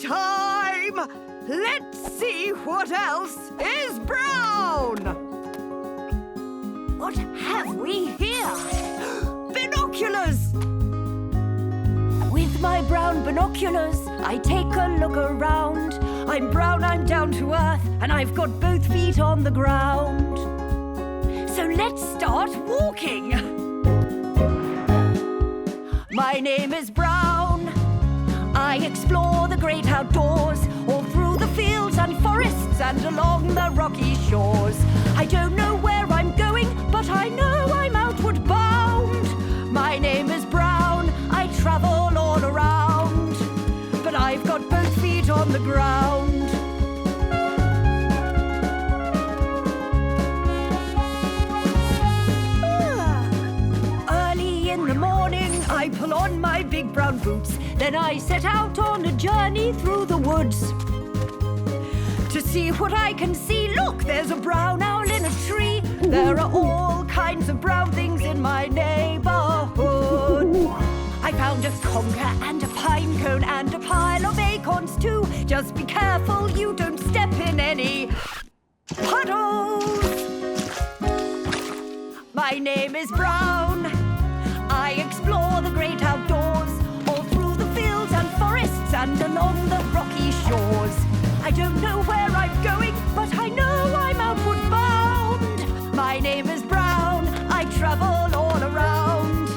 time! Let's see what else is brown! What have we here? Binoculars! With my brown binoculars, I take a look around. I'm brown, I'm down to earth, and I've got both feet on the ground. So let's start walking. My name is Brown. I explore the great outdoors, all through the fields and forests and along the rocky shores. I don't know where I'm going, but I know I'm outward bound. My name is Brown. I travel all around, but I've got both feet on the ground. Early in the morning, I pull on my big brown boots. Then I set out on a journey through the woods. To see what I can see, look, there's a brown owl in a tree. There are all kinds of brown things in my neighborhood. I found a conker and a pine cone and a pile of acorns too. Just be careful you don't step in any puddles. My name is Brown. I explore the great outdoors, all through the fields and forests and along the rocky shores. I don't know where I'm going, but I know I'm outward bound. My name is Brown. I travel all around,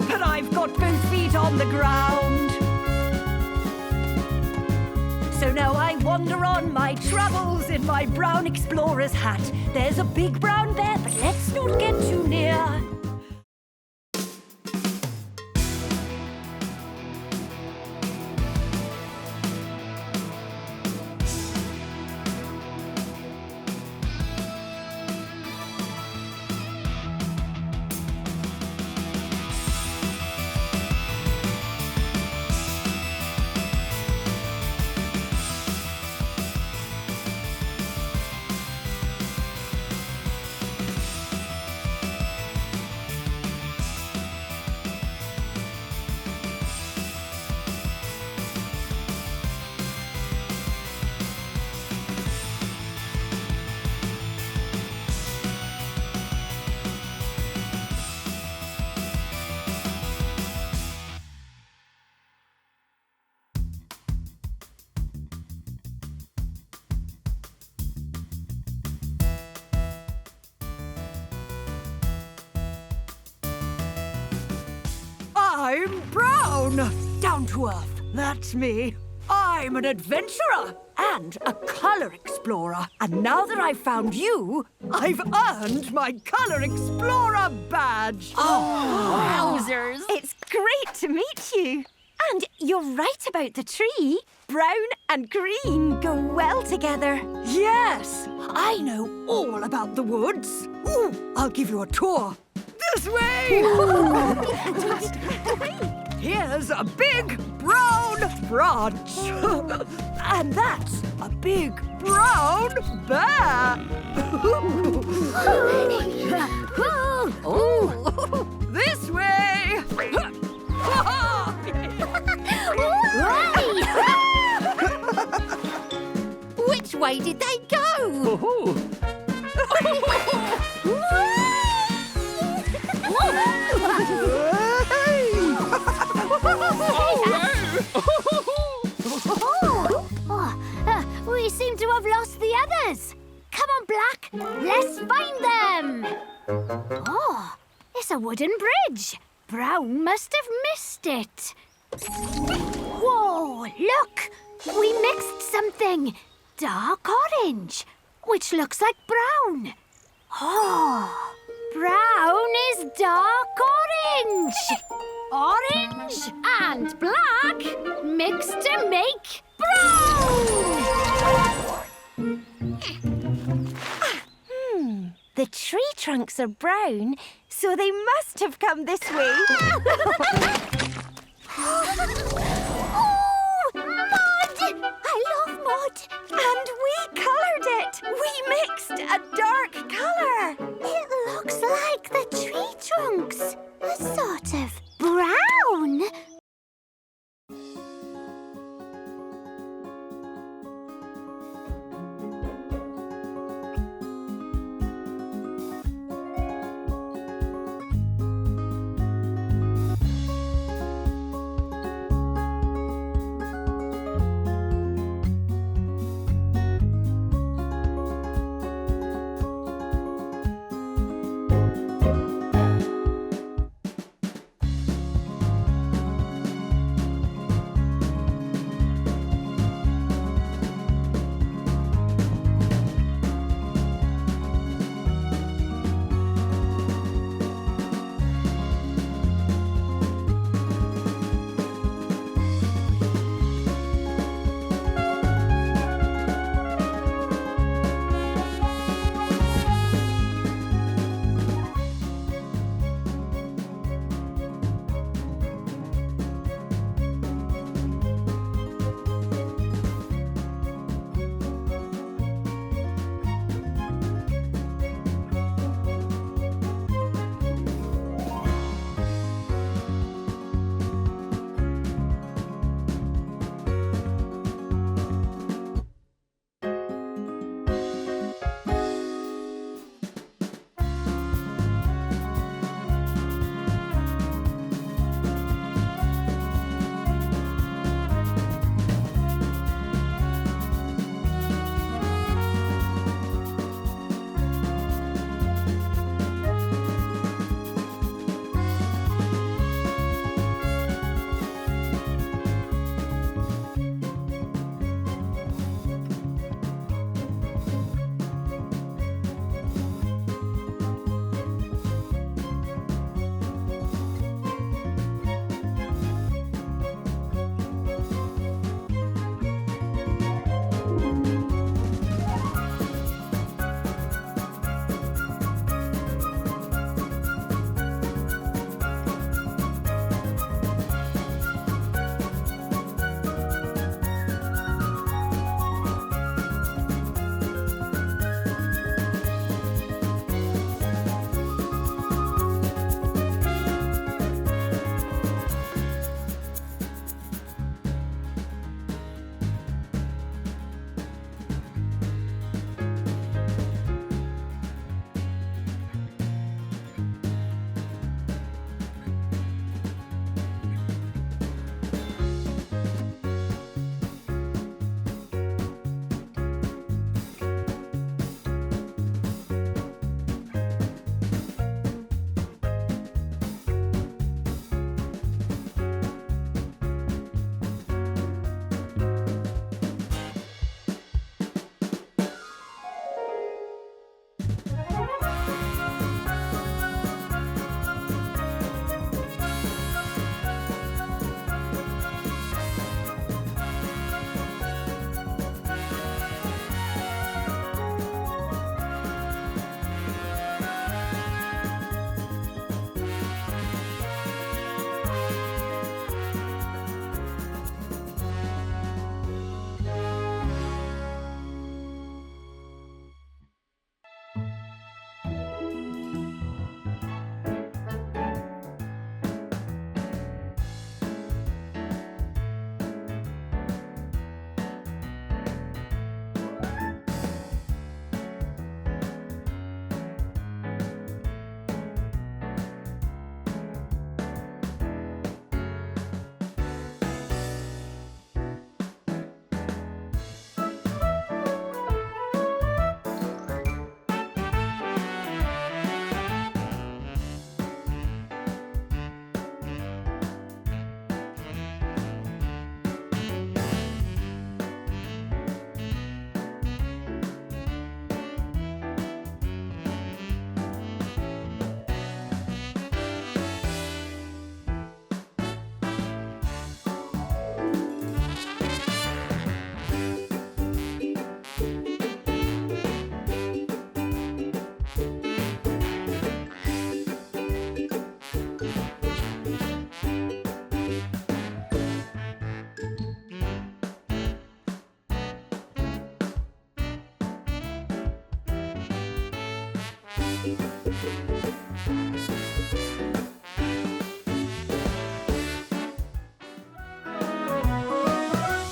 but I've got both feet on the ground. So now I wander on my travels in my brown explorer's hat. There's a big brown bear, but let's not get too near. I'm Brown. Down to earth, that's me. I'm an adventurer and a colour explorer. And now that I've found you, I've earned my Colour Explorer badge. Oh, Wowzers! it's great to meet you. And you're right about the tree. Brown and green go well together. Yes, I know all about the woods. Ooh, I'll give you a tour. This way! Here's a big brown branch. And that's a big brown bear. This way! Which way did they go? We seem to have lost the others. Come on, Black. Let's find them. Oh, it's a wooden bridge. Brown must have missed it. Whoa, look. We mixed something. Dark orange, which looks like brown. Oh, brown is dark orange. Orange and black mixed to make brown. The tree trunks are brown, so they must have come this way. Oh, mud! I love mud. And we coloured it. We mixed a dark colour. It looks like the tree trunks. A sort of brown.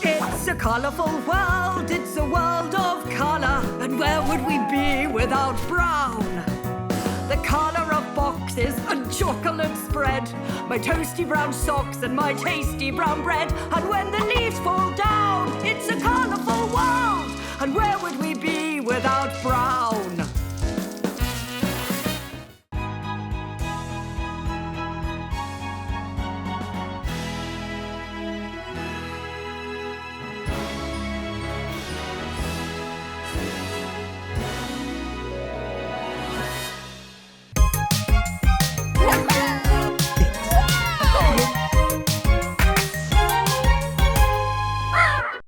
It's a colourful world, it's a world of colour. And where would we be without brown? The colour of boxes and chocolate spread, my toasty brown socks and my tasty brown bread. And when the leaves fall down, it's a colourful world. And where would we be without brown?